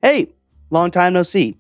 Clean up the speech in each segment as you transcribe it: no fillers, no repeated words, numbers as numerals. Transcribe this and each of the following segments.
Hey, long time no see.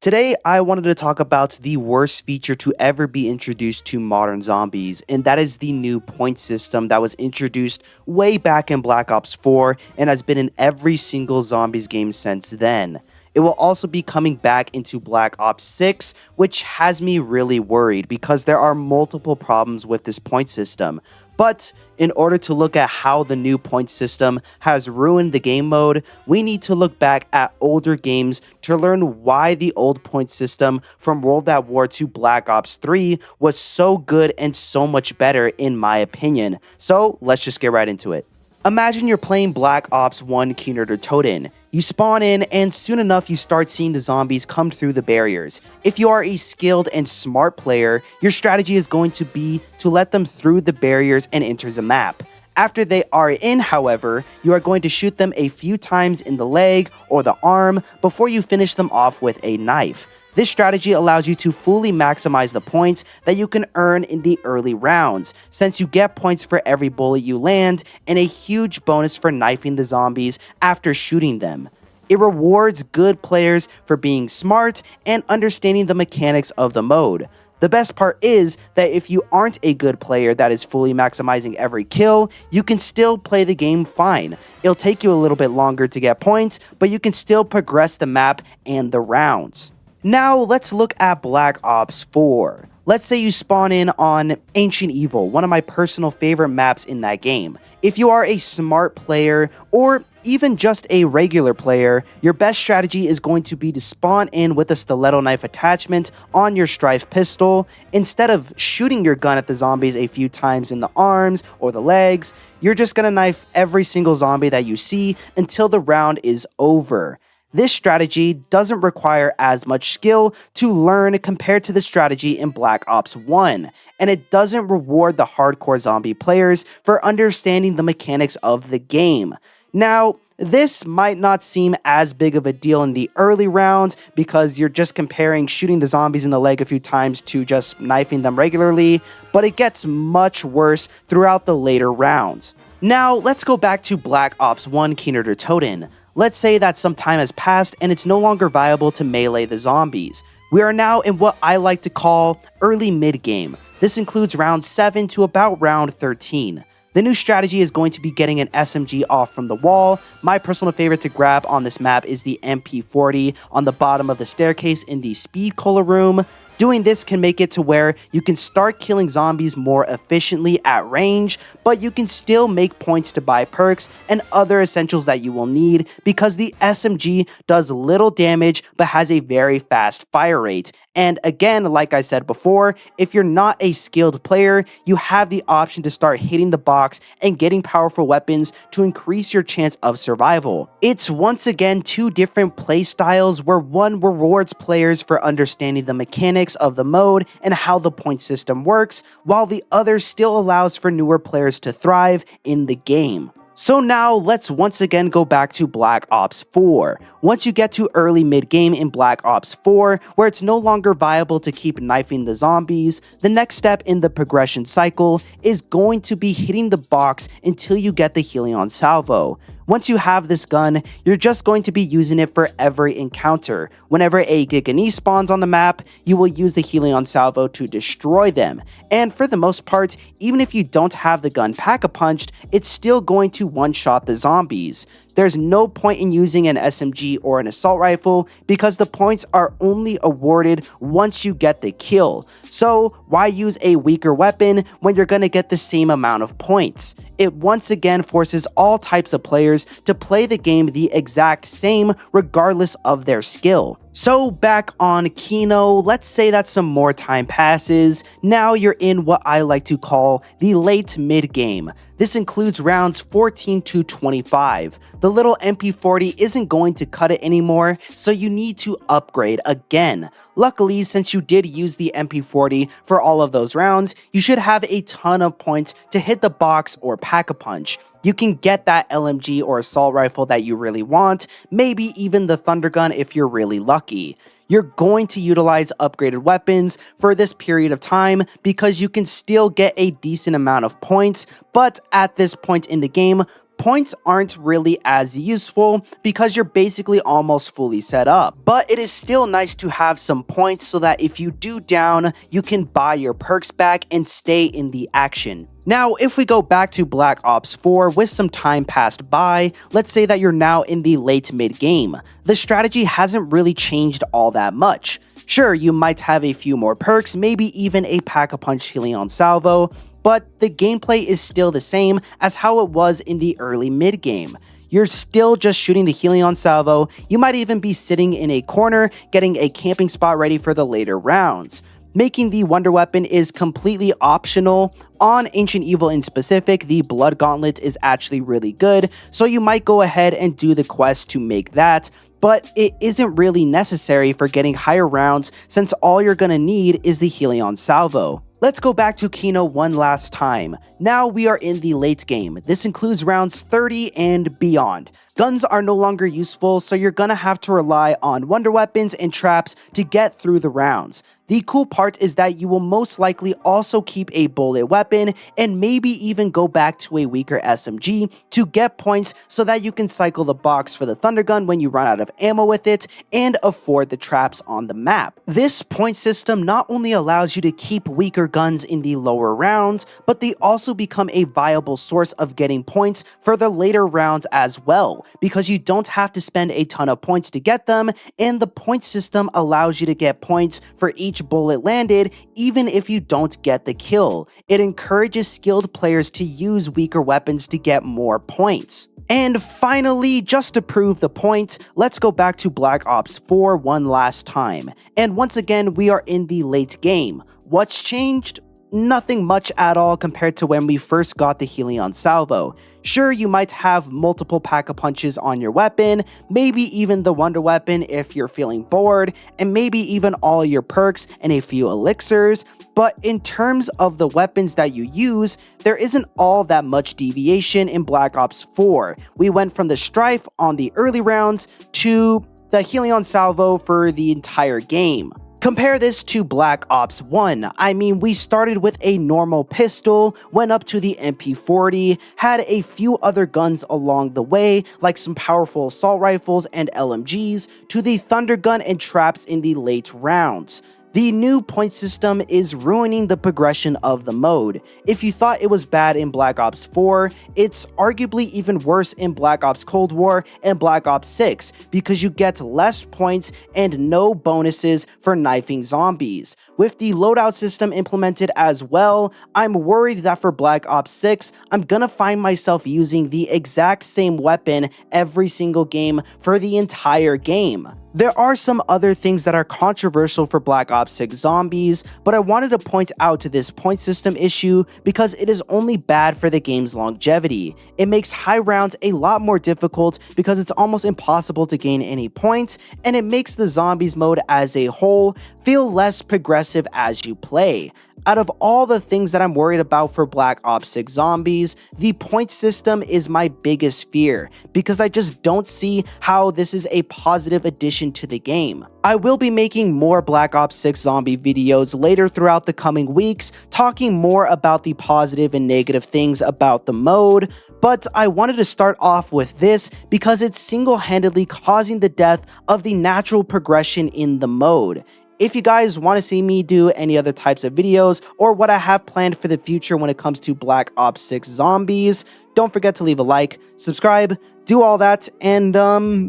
Today, I wanted to talk about the worst feature to ever be introduced to modern zombies, and that is the new point system that was introduced way back in Black Ops 4 and has been in every single zombies game since then. It will also be coming back into Black Ops 6, which has me really worried because there are multiple problems with this point system. But in order to look at how the new point system has ruined the game mode, we need to look back at older games to learn why the old point system from World at War to Black Ops 3 was so good and so much better in my opinion. So let's just get right into it. Imagine you're playing Black Ops 1 Keener to Toten. You spawn in and soon enough you start seeing the zombies come through the barriers. If you are a skilled and smart player, your strategy is going to be to let them through the barriers and enter the map. After they are in, however, you are going to shoot them a few times in the leg or the arm before you finish them off with a knife. This strategy allows you to fully maximize the points that you can earn in the early rounds, since you get points for every bullet you land and a huge bonus for knifing the zombies after shooting them. It rewards good players for being smart and understanding the mechanics of the mode. The best part is that if you aren't a good player that is fully maximizing every kill, you can still play the game fine. It'll take you a little bit longer to get points, but you can still progress the map and the rounds. Now let's look at Black Ops 4. Let's say you spawn in on Ancient Evil, one of my personal favorite maps in that game. If you are a smart player or even just a regular player, your best strategy is going to be to spawn in with a stiletto knife attachment on your Strife pistol. Instead of shooting your gun at the zombies a few times in the arms or the legs, you're just gonna knife every single zombie that you see until the round is over. This strategy doesn't require as much skill to learn compared to the strategy in Black Ops 1, and it doesn't reward the hardcore zombie players for understanding the mechanics of the game. Now, this might not seem as big of a deal in the early rounds because you're just comparing shooting the zombies in the leg a few times to just knifing them regularly, but it gets much worse throughout the later rounds. Now, let's go back to Black Ops 1 Keener to Toten. Let's say that some time has passed and it's no longer viable to melee the zombies. We are now in what I like to call early mid-game. This includes round 7 to about round 13. The new strategy is going to be getting an SMG off from the wall. My personal favorite to grab on this map is the MP40 on the bottom of the staircase in the Speed Cola room. Doing this can make it to where you can start killing zombies more efficiently at range, but you can still make points to buy perks and other essentials that you will need because the SMG does little damage but has a very fast fire rate. And again, like I said before, if you're not a skilled player, you have the option to start hitting the box and getting powerful weapons to increase your chance of survival. It's once again two different play styles where one rewards players for understanding the mechanics of the mode and how the point system works, while the other still allows for newer players to thrive in the game. So now let's once again go back to Black Ops 4. Once you get to early mid-game in Black Ops 4, where it's no longer viable to keep knifing the zombies, the next step in the progression cycle is going to be hitting the box until you get the Helion Salvo. Once you have this gun, you're just going to be using it for every encounter. Whenever a Giganese spawns on the map, you will use the Helion Salvo to destroy them. And for the most part, even if you don't have the gun pack-a-punched, it's still going to one-shot the zombies. There's no point in using an SMG or an assault rifle because the points are only awarded once you get the kill. So why use a weaker weapon when you're gonna get the same amount of points? It once again forces all types of players to play the game the exact same regardless of their skill. So back on Kino, let's say that some more time passes. Now you're in what I like to call the late mid-game. This includes rounds 14 to 25. The little MP40 isn't going to cut it anymore, so you need to upgrade again. Luckily, since you did use the MP40 for all of those rounds, you should have a ton of points to hit the box or pack-a-punch. You can get that LMG or assault rifle that you really want, maybe even the Thunder Gun if you're really lucky. You're going to utilize upgraded weapons for this period of time because you can still get a decent amount of points, but at this point in the game, points aren't really as useful because you're basically almost fully set up. But it is still nice to have some points so that if you do down, you can buy your perks back and stay in the action. Now, if we go back to Black Ops 4 with some time passed by, let's say that you're now in the late mid-game. The strategy hasn't really changed all that much. Sure, you might have a few more perks, maybe even a Pack-a-Punch Helion Salvo, but the gameplay is still the same as how it was in the early mid-game. You're still just shooting the Helion Salvo, you might even be sitting in a corner getting a camping spot ready for the later rounds. Making the Wonder Weapon is completely optional. On Ancient Evil in specific, the Blood Gauntlet is actually really good, so you might go ahead and do the quest to make that, but it isn't really necessary for getting higher rounds since all you're gonna need is the Helion Salvo. Let's go back to Kino one last time. Now we are in the late game. This includes rounds 30 and beyond. Guns are no longer useful, so you're gonna have to rely on wonder weapons and traps to get through the rounds. The cool part is that you will most likely also keep a bullet weapon and maybe even go back to a weaker SMG to get points so that you can cycle the box for the Thunder Gun when you run out of ammo with it and afford the traps on the map. This point system not only allows you to keep weaker guns in the lower rounds, but they also become a viable source of getting points for the later rounds as well, because you don't have to spend a ton of points to get them, and the point system allows you to get points for each bullet landed even if you don't get the kill. It encourages skilled players to use weaker weapons to get more points. And finally, just to prove the point, let's go back to Black Ops 4 one last time. And once again, we are in the late game. What's changed? Nothing much at all compared to when we first got the Helion Salvo. Sure, you might have multiple Pack-a-Punches on your weapon, maybe even the Wonder Weapon if you're feeling bored, and maybe even all your perks and a few elixirs, but in terms of the weapons that you use, there isn't all that much deviation in Black Ops 4. We went from the Strife on the early rounds to the Helion Salvo for the entire game. Compare this to Black Ops 1. I mean, we started with a normal pistol, went up to the MP40, had a few other guns along the way, like some powerful assault rifles and LMGs, to the Thunder Gun and traps in the late rounds. The new point system is ruining the progression of the mode. If you thought it was bad in Black Ops 4, it's arguably even worse in Black Ops Cold War and Black Ops 6 because you get less points and no bonuses for knifing zombies. With the loadout system implemented as well, I'm worried that for Black Ops 6, I'm gonna find myself using the exact same weapon every single game for the entire game. There are some other things that are controversial for Black Ops 6 Zombies, but I wanted to point out to this point system issue because it is only bad for the game's longevity. It makes high rounds a lot more difficult because it's almost impossible to gain any points, and it makes the Zombies mode as a whole feel less progressive as you play. Out of all the things that I'm worried about for Black Ops 6 Zombies, the point system is my biggest fear, because I just don't see how this is a positive addition to the game. I will be making more Black Ops 6 Zombie videos later throughout the coming weeks, talking more about the positive and negative things about the mode, but I wanted to start off with this because it's single-handedly causing the death of the natural progression in the mode. If you guys want to see me do any other types of videos or what I have planned for the future when it comes to Black Ops 6 Zombies, don't forget to leave a like, subscribe, do all that, and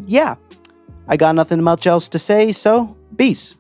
yeah, I got nothing much else to say, so peace.